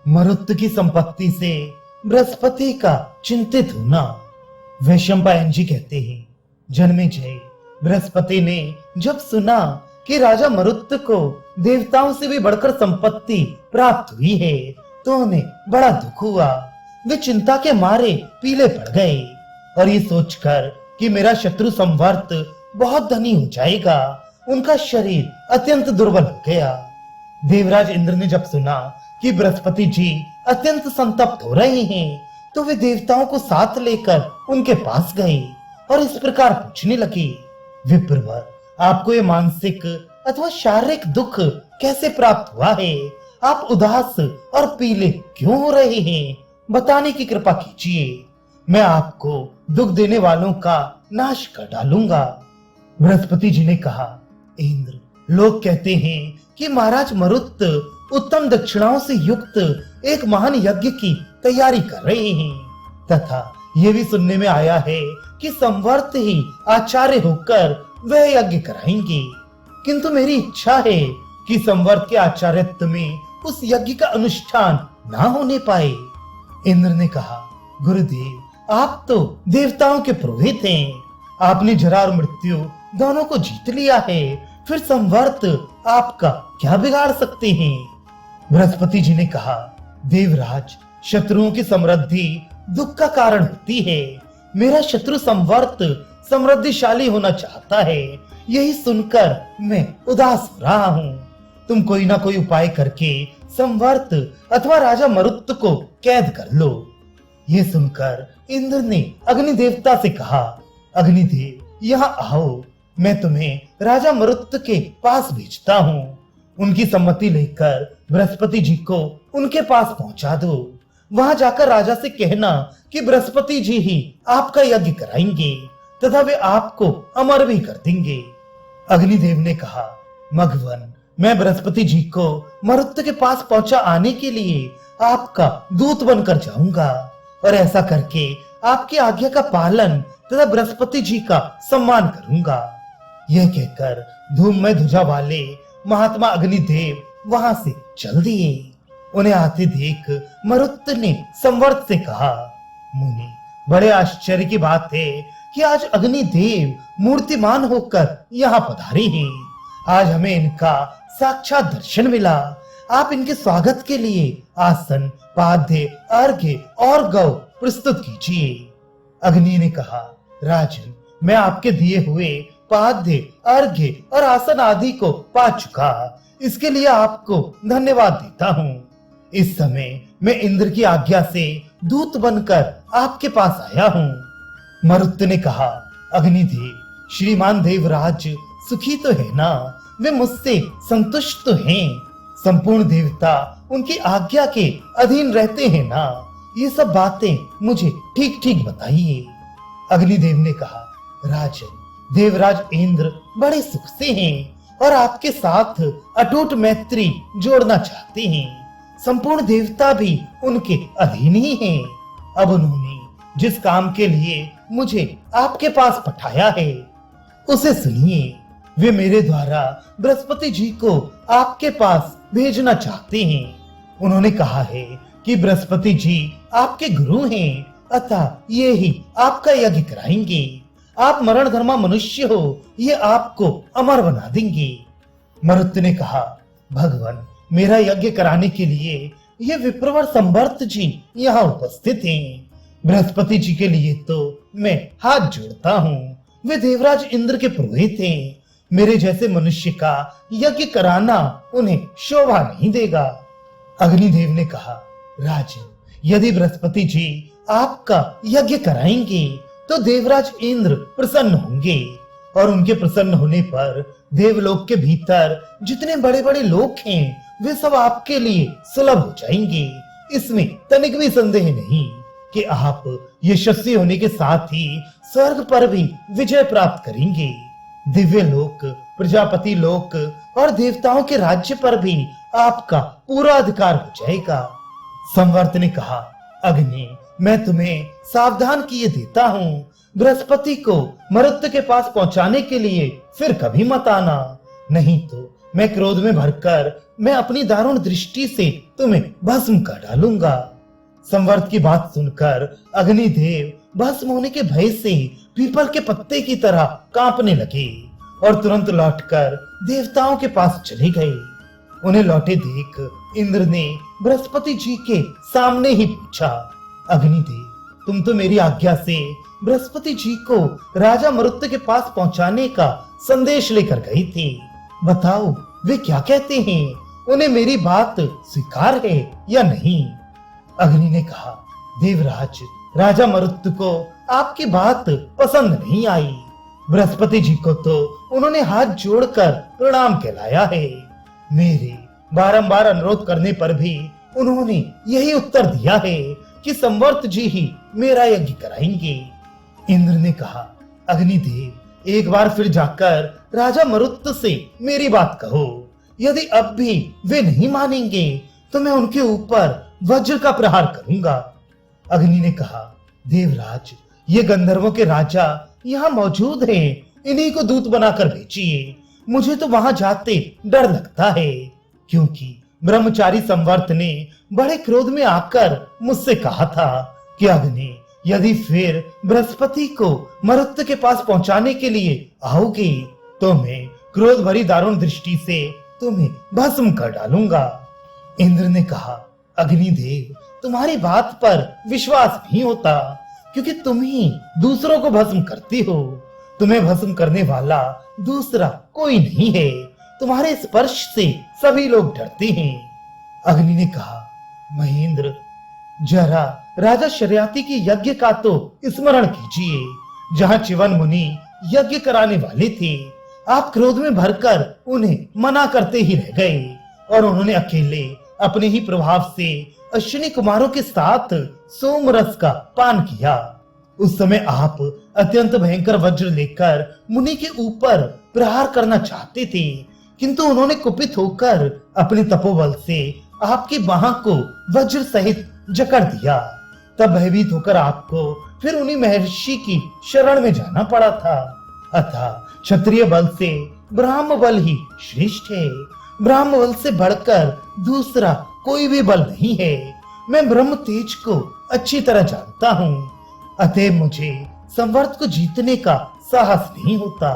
मरुत की संपत्ति से बृहस्पति का चिंतित होना। वैशंपायन जी कहते हैं, जन्मेजय, बृहस्पति ने जब सुना कि राजा मरुत को देवताओं से भी बढ़कर संपत्ति प्राप्त हुई है तो उन्हें बड़ा दुख हुआ। वे चिंता के मारे पीले पड़ गए और ये सोचकर कि मेरा शत्रु संवर्त बहुत धनी हो जाएगा, उनका शरीर अत्यंत दुर्बल हो गया। देवराज इंद्र ने जब सुना कि बृहस्पति जी अत्यंत संतप्त हो रहे हैं तो वे देवताओं को साथ लेकर उनके पास गए और इस प्रकार पूछने लगे, विप्रवर, आपको ये मानसिक अथवा शारीरिक दुख कैसे प्राप्त हुआ है? आप उदास और पीले क्यों हो रहे हैं? बताने की कृपा कीजिए, मैं आपको दुख देने वालों का नाश कर डालूंगा। बृहस्पति जी ने कहा, इंद्र, लोग कहते हैं कि महाराज मरुत उत्तम दक्षिणाओं से युक्त एक महान यज्ञ की तैयारी कर रहे हैं तथा ये भी सुनने में आया है कि संवर्त ही आचार्य होकर वह यज्ञ कराएंगे, किंतु मेरी इच्छा है कि संवर्त के आचार्यत्व में उस यज्ञ का अनुष्ठान ना होने पाए। इंद्र ने कहा, गुरुदेव, आप तो देवताओं के पुरोहित हैं, आपने जरा और मृत्यु दोनों को जीत लिया है, फिर संवर्त आपका क्या बिगाड़ सकते हैं? बृहस्पति जी ने कहा, देवराज, शत्रुओं की समृद्धि दुख का कारण होती है। मेरा शत्रु संवर्त समृद्धिशाली होना चाहता है, यही सुनकर मैं उदास हो रहा हूँ। तुम कोई ना कोई उपाय करके संवर्त अथवा राजा मरुत को कैद कर लो। ये सुनकर इंद्र ने अग्नि देवता से कहा, अग्निदेव, यहाँ आओ, मैं तुम्हें राजा मरुत के पास भेजता हूँ। उनकी सम्मति लेकर बृहस्पति जी को उनके पास पहुंचा दो। वहां जाकर राजा से कहना कि बृहस्पति जी ही आपका यज्ञ कराएंगे तथा वे आपको अमर भी कर देंगे। अग्निदेव ने कहा, मघवन, मैं बृहस्पति जी को मरुत के पास पहुंचा आने के लिए आपका दूत बनकर जाऊंगा और ऐसा करके आपकी आज्ञा का पालन तथा बृहस्पति जी का सम्मान करूंगा। यह कहकर धूममय ध्वजा वाले महात्मा अग्निदेव वहां से चल दिए। उन्हें आते देख मरुत ने संवर्त से कहा, मुनि, बड़े आश्चर्य की बात है कि आज अग्निदेव मूर्तिमान होकर यहाँ पधारे हैं। आज हमें इनका साक्षात दर्शन मिला। आप इनके स्वागत के लिए आसन, पाद्य, अर्घ्य और गौ प्रस्तुत कीजिए। अग्नि ने कहा, राजन, मैं आपके दिए हुए पाद्य, अर्घ्य और आसन आदि को पा चुका, इसके लिए आपको धन्यवाद देता हूँ। इस समय मैं इंद्र की आज्ञा से दूत बनकर आपके पास आया हूँ। मरुत ने कहा, अग्निदेव, श्रीमान देवराज सुखी तो है ना? वे मुझसे संतुष्ट तो हैं? संपूर्ण देवता उनकी आज्ञा के अधीन रहते हैं ना? ये सब बातें मुझे ठीक ठीक बताइए। अग्निदेव ने कहा, राजन, देवराज इंद्र बड़े सुख से हैं और आपके साथ अटूट मैत्री जोड़ना चाहते हैं। संपूर्ण देवता भी उनके अधीन ही हैं। अब उन्होंने जिस काम के लिए मुझे आपके पास पठाया है उसे सुनिए। वे मेरे द्वारा बृहस्पति जी को आपके पास भेजना चाहते हैं। उन्होंने कहा है कि बृहस्पति जी आपके गुरु हैं, अतः ये ही आपका यज्ञ कराएंगे। आप मरण धर्मा मनुष्य हो, ये आपको अमर बना देंगे। मरुत ने कहा, भगवान, मेरा यज्ञ कराने के लिए ये विप्रवर संवर्त जी यहाँ उपस्थित हैं। बृहस्पति जी के लिए तो मैं हाथ जोड़ता हूँ। वे देवराज इंद्र के पुरोहित हैं। मेरे जैसे मनुष्य का यज्ञ कराना उन्हें शोभा नहीं देगा। अग्निदेव ने कहा, राजन, यदि बृहस्पति जी आपका यज्ञ कराएंगे तो देवराज इंद्र प्रसन्न होंगे और उनके प्रसन्न होने पर देवलोक के भीतर जितने बड़े बड़े लोग हैं वे सब आपके लिए सुलभ हो जाएंगे। इसमें तनिक भी संदेह नहीं कि आप यशस्वी होने के साथ ही स्वर्ग पर भी विजय प्राप्त करेंगे। दिव्य लोक, प्रजापति लोक और देवताओं के राज्य पर भी आपका पूरा अधिकार हो जाएगा। संवर्त ने कहा, अग्नि, मैं तुम्हें सावधान किए देता हूँ। बृहस्पति को मरुत के पास पहुंचाने के लिए फिर कभी मत आना, नहीं तो मैं क्रोध में भरकर मैं अपनी दारुण दृष्टि से तुम्हें भस्म कर डालूंगा। संवर्त की बात सुनकर अग्निदेव भस्म होने के भय से पीपल के पत्ते की तरह कांपने लगे और तुरंत लौटकर देवताओं के पास चले गए। उन्हें लौटे देख इंद्र ने बृहस्पति जी के सामने ही पूछा, अग्निदेव, तुम तो मेरी आज्ञा से बृहस्पति जी को राजा मरुत के पास पहुंचाने का संदेश लेकर गई थी। बताओ वे क्या कहते हैं? उन्हें मेरी बात स्वीकार है या नहीं? अग्नि ने कहा, देवराज, राजा मरुत को आपकी बात पसंद नहीं आई। बृहस्पति जी को तो उन्होंने हाथ जोड़कर प्रणाम कहलाया है। मेरे बारंबार अनुरोध करने पर भी उन्होंने यही उत्तर दिया है कि संवर्त जी ही मेरा यज्ञ कराएंगे। इंद्र ने कहा, अग्निदेव, एक बार फिर जाकर राजा मरुत से मेरी बात कहो। यदि अब भी वे नहीं मानेंगे तो मैं उनके ऊपर वज्र का प्रहार करूंगा। अग्नि ने कहा, देवराज, ये गंधर्वों के राजा यहाँ मौजूद हैं, इन्हीं को दूत बनाकर भेजिए। मुझे तो वहां जाते डर लगता है, क्योंकि ब्रह्मचारी संवर्त ने बड़े क्रोध में आकर मुझसे कहा था कि अग्नि, यदि फिर बृहस्पति को मरुत के पास पहुंचाने के लिए आओगे तो मैं क्रोध भरी दारुण दृष्टि से तुम्हें भस्म कर डालूंगा। इंद्र ने कहा, अग्निदेव, तुम्हारी बात पर विश्वास नहीं होता, क्योंकि तुम ही दूसरों को भस्म करती हो। तुम्हें भस्म करने वाला दूसरा कोई नहीं है। तुम्हारे स्पर्श से सभी लोग डरते हैं। अग्नि ने कहा, महेंद्र, जरा राजा शर्याति के यज्ञ का तो स्मरण कीजिए, जहां चिवन मुनि यज्ञ कराने वाले थे। आप क्रोध में भरकर उन्हें मना करते ही रह गए और उन्होंने अकेले अपने ही प्रभाव से अश्विनी कुमारों के साथ सोम रस का पान किया। उस समय आप अत्यंत भयंकर वज्र लेकर मुनि के ऊपर प्रहार करना चाहते थे, किंतु उन्होंने कुपित होकर अपने तपोबल से आपकी बाह को वज्र सहित जकड़ दिया। तब भयभीत होकर आपको फिर उन्हीं महर्षि की शरण में जाना पड़ा था। अतः क्षत्रिय बल से ब्राह्म बल ही श्रेष्ठ है। ब्राह्म बल से बढ़कर दूसरा कोई भी बल नहीं है। मैं ब्रह्म तेज को अच्छी तरह जानता हूँ, अतः मुझे संवर्त को जीतने का साहस नहीं होता।